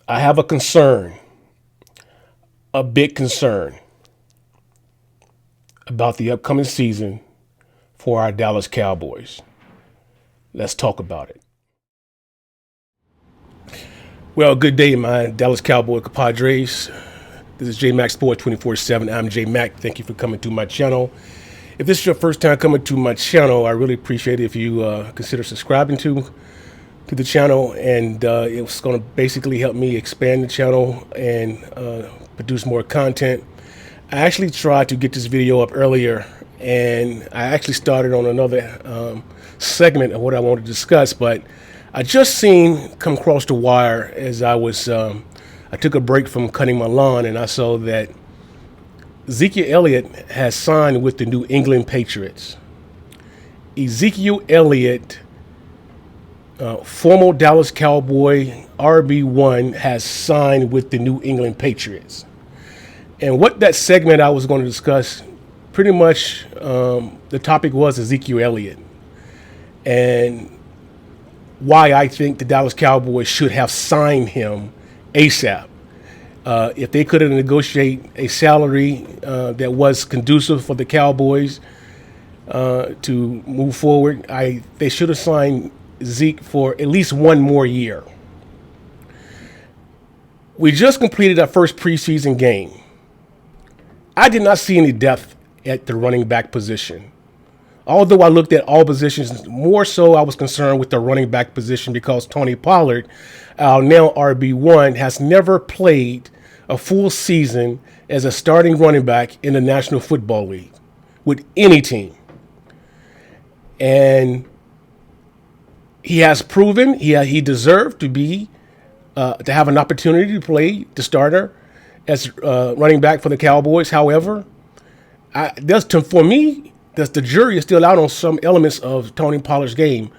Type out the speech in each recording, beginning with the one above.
I have a concern, a big concern about the upcoming season for our Dallas Cowboys. Let's talk about it. Well, good day, my Dallas Cowboy compadres. This is J Mac Sports 24/7. I'm J Mac. Thank you for coming to my channel. If this is your first time coming to my channel, I really appreciate it if you consider subscribing to the channel, and it's going to basically help me expand the channel and produce more content. I actually tried to get this video up earlier, and I actually started on another segment of what I want to discuss, but I just seen come across the wire as I took a break from cutting my lawn, and I saw that Zeke Elliott has signed with the New England Patriots. Ezekiel Elliott, former Dallas Cowboy RB1, has signed with the New England Patriots. And what that segment I was going to discuss, pretty much the topic was Ezekiel Elliott and why I think the Dallas Cowboys should have signed him ASAP. If they could have negotiated a salary that was conducive for the Cowboys to move forward, they should have signed Zeke for at least one more year. We just completed our first preseason game. I did not see any depth at the running back position. Although I looked at all positions, more so I was concerned with the running back position because Tony Pollard, our now RB1, has never played a full season as a starting running back in the National Football League with any team. And he has proven he deserved to have an opportunity to play the starter as running back for the Cowboys. However, for me, the jury is still out on some elements of Tony Pollard's game,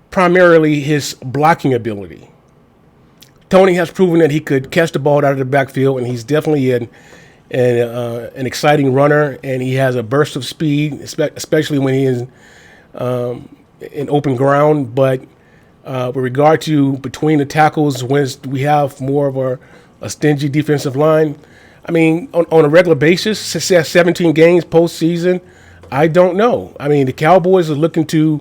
primarily his blocking ability. Tony has proven that he could catch the ball out of the backfield, and he's definitely an exciting runner, and he has a burst of speed, especially when he is in open ground. But with regard to between the tackles, when we have more of a stingy defensive line, I mean, on a regular basis, 17 games postseason, I don't know. I mean, the Cowboys are looking to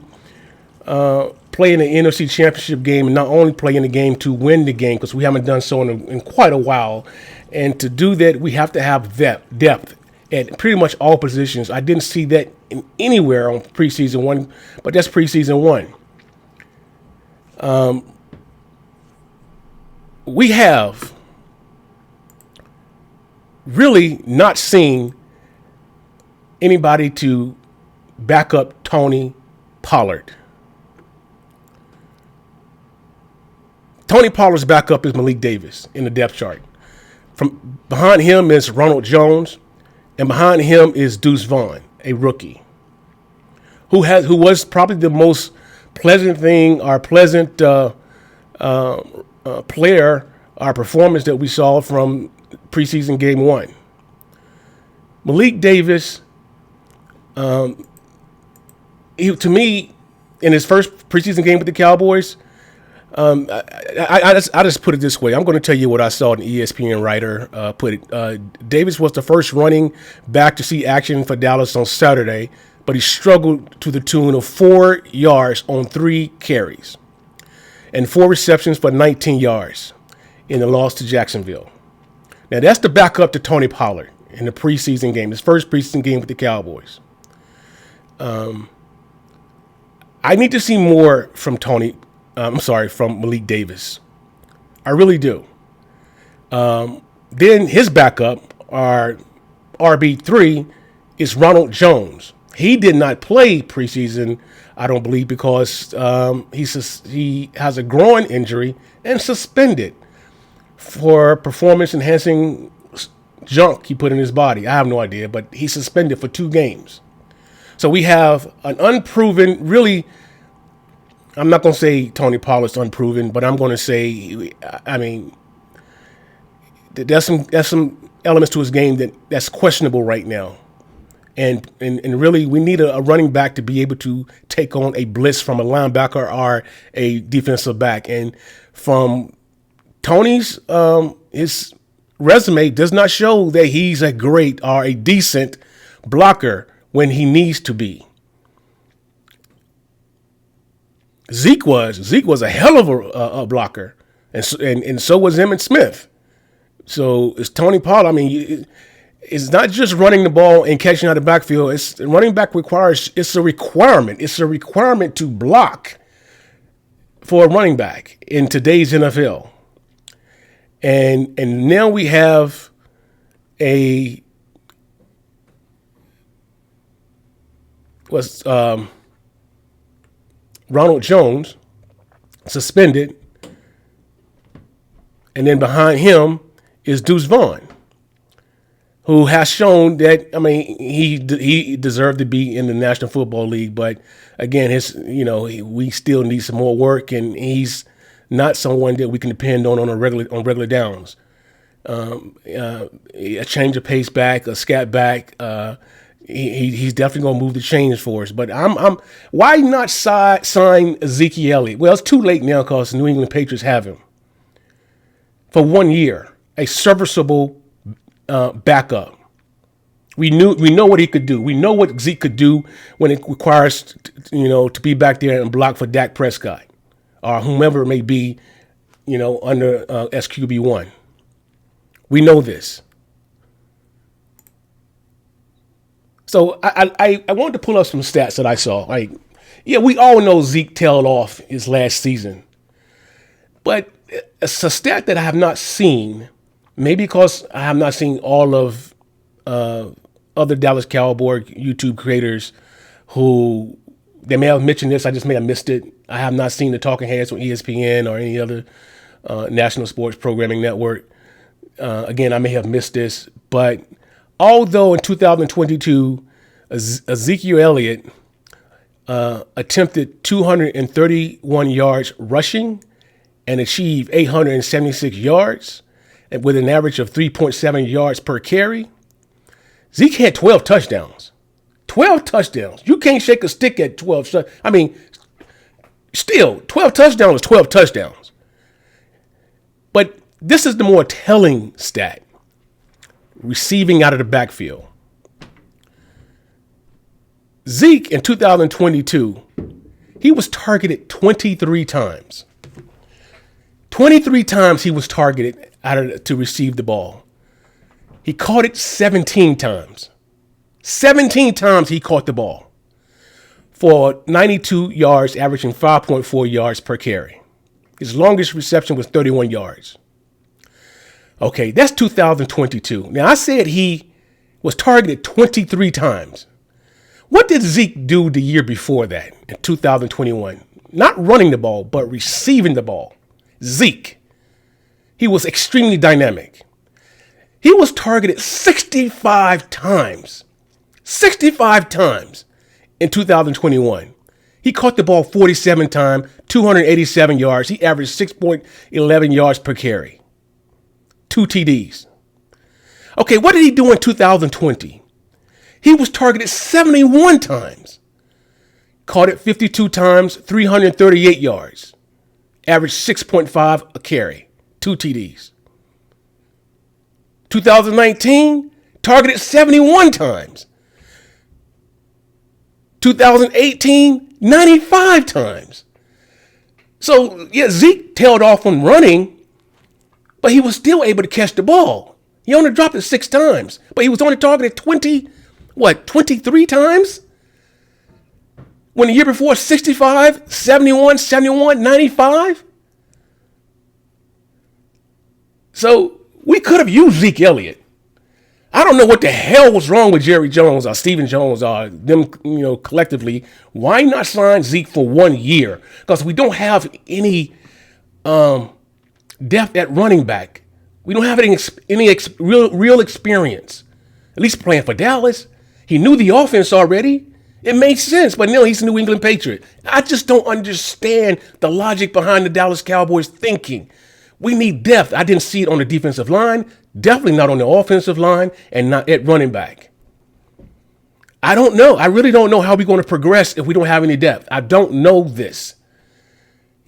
play in the NFC Championship game, and not only play in the game to win the game, because we haven't done so in quite a while. And to do that, we have to have depth at pretty much all positions. I didn't see that anywhere on preseason one, but that's preseason one. We have really not seen anybody to back up Tony Pollard. Tony Pollard's backup is Malik Davis in the depth chart. From behind him is Ronald Jones, and behind him is Deuce Vaughn, a rookie, who was probably the most pleasant player, our performance that we saw from preseason game one. Malik Davis, to me, in his first preseason game with the Cowboys, I just put it this way. I'm going to tell you what I saw. An ESPN writer put it. Davis was the first running back to see action for Dallas on Saturday, but he struggled to the tune of 4 yards on 3 carries and 4 receptions for 19 yards in the loss to Jacksonville. Now, that's the backup to Tony Pollard in the preseason game, his first preseason game with the Cowboys. I need to see more from from Malik Davis. I really do. Then his backup, our RB3, is Ronald Jones. He did not play preseason, I don't believe, because he has a groin injury and suspended for performance-enhancing junk he put in his body. I have no idea, but he's suspended for 2 games. So we have an unproven, really, I'm not going to say Tony Pollard's unproven, but I'm going to say, I mean, there's some elements to his game that's questionable right now. And really, we need a running back to be able to take on a blitz from a linebacker or a defensive back. And from Tony's his resume does not show that he's a great or a decent blocker when he needs to be. Zeke was a hell of a blocker, and so was Emmitt Smith. So it's Tony Pollard. I mean, it's not just running the ball and catching out of the backfield. It's running back requires. It's a requirement. It's a requirement to block for a running back in today's NFL. And now we have a Ronald Jones suspended, and then behind him is Deuce Vaughn, who has shown that, I mean, he deserved to be in the National Football League, but again, we still need some more work, and he's not someone that we can depend on regular downs. A change of pace back, a scat back. He's definitely going to move the chains for us. But why not sign Zeke Elliott? Well, it's too late now because the New England Patriots have him for 1 year, a serviceable backup. We know what he could do. We know what Zeke could do when it requires to be back there and block for Dak Prescott or whomever it may be, under SQB1. We know this. So I wanted to pull up some stats that I saw. We all know Zeke tailed off his last season. But it's a stat that I have not seen, maybe because I have not seen all of other Dallas Cowboy YouTube creators who, they may have mentioned this, I just may have missed it. I have not seen the talking heads on ESPN or any other national sports programming network. Again, I may have missed this, but although in 2022, Ezekiel Elliott attempted 231 yards rushing and achieved 876 yards with an average of 3.7 yards per carry. Zeke had 12 touchdowns. 12 touchdowns. You can't shake a stick at 12. I mean, still, 12 touchdowns is 12 touchdowns. But this is the more telling stat. Receiving out of the backfield. Zeke in 2022, he was targeted 23 times. 23 times he was targeted to receive the ball. He caught it 17 times. 17 times he caught the ball for 92 yards, averaging 5.4 yards per carry. His longest reception was 31 yards. Okay, that's 2022. Now, I said he was targeted 23 times. What did Zeke do the year before that, in 2021? Not running the ball, but receiving the ball. Zeke. He was extremely dynamic. He was targeted 65 times. 65 times in 2021. He caught the ball 47 times, 287 yards. He averaged 6.11 yards per carry. 2 TDs. Okay, what did he do in 2020? He was targeted 71 times. Caught it 52 times, 338 yards. Averaged 6.5 a carry. 2 TDs. 2019, targeted 71 times. 2018, 95 times. So, yeah, Zeke tailed off on running, but he was still able to catch the ball. He only dropped it 6 times, but he was only targeted 23 times? When the year before, 65, 71, 95? So we could have used Zeke Elliott. I don't know what the hell was wrong with Jerry Jones or Stephen Jones or them, collectively. Why not sign Zeke for 1 year? Because we don't have any depth at running back. We don't have any real experience. At least playing for Dallas. He knew the offense already. It made sense, but no, he's a New England Patriot. I just don't understand the logic behind the Dallas Cowboys thinking. We need depth. I didn't see it on the defensive line, definitely not on the offensive line, and not at running back. I don't know. I really don't know how we're going to progress if we don't have any depth. I don't know this.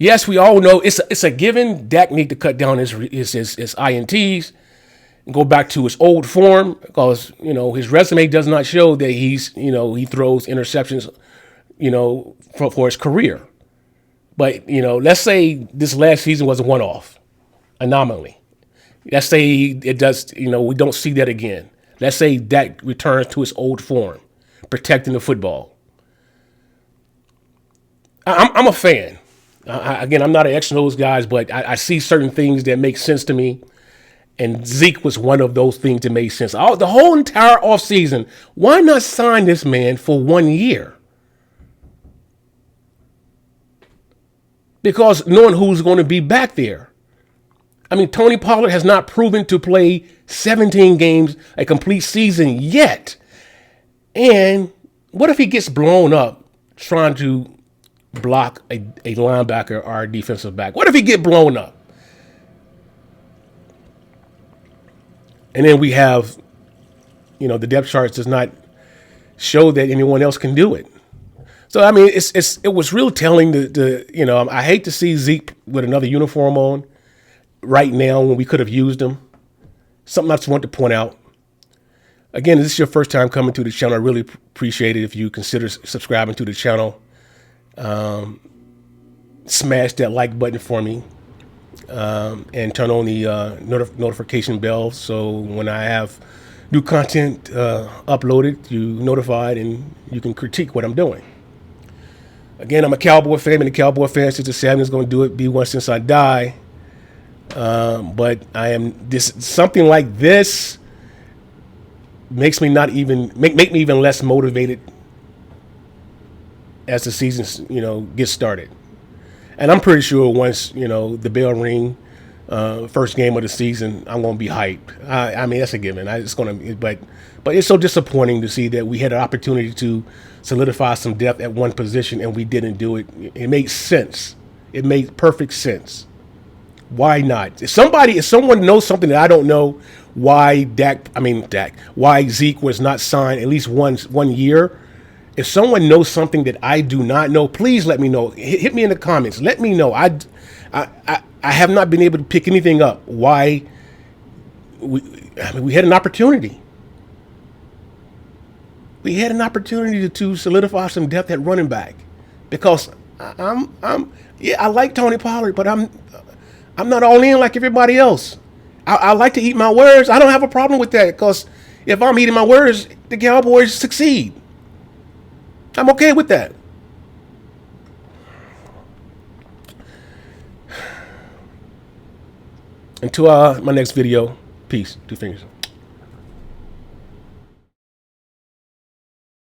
Yes, we all know it's a given. Dak need to cut down his INTs and go back to his old form because his resume does not show that he throws interceptions for his career. But let's say this last season was a one-off anomaly. Let's say it does. We don't see that again. Let's say Dak returns to his old form, protecting the football. I'm a fan. Again, I'm not an X and O's guys, but I see certain things that make sense to me. And Zeke was one of those things that made sense. The whole entire offseason, why not sign this man for 1 year? Because knowing who's going to be back there. I mean, Tony Pollard has not proven to play 17 games, a complete season yet. And what if he gets blown up trying to block a linebacker or a defensive back? What if he get blown up? And then we have, the depth charts does not show that anyone else can do it. So I mean, it was real telling. I hate to see Zeke with another uniform on right now when we could have used him. Something I just want to point out. Again, if this is your first time coming to the channel, I really appreciate it if you consider subscribing to the channel. Smash that like button for me, and turn on the notification bell so when I have new content uploaded, you're notified and you can critique what I'm doing. Again, I'm a Cowboy fan, and the Cowboy fan since the Samuel's going to do it, be one since I die. But I am something like this makes me not even make me even less motivated as the season gets started. And I'm pretty sure once the bell ring, first game of the season, I'm going to be hyped. I mean, that's a given. But it's so disappointing to see that we had an opportunity to solidify some depth at one position and we didn't do it. It made sense. It made perfect sense. Why not? If someone knows something that I don't know, why why Zeke was not signed at least one year. If someone knows something that I do not know, please let me know. Hit me in the comments. Let me know. I have not been able to pick anything up. Why? We had an opportunity. We had an opportunity to solidify some depth at running back, because I like Tony Pollard, but I'm not all in like everybody else. I like to eat my words. I don't have a problem with that, because if I'm eating my words, the Cowboys succeed. I'm okay with that. Until my next video, peace. 2 fingers.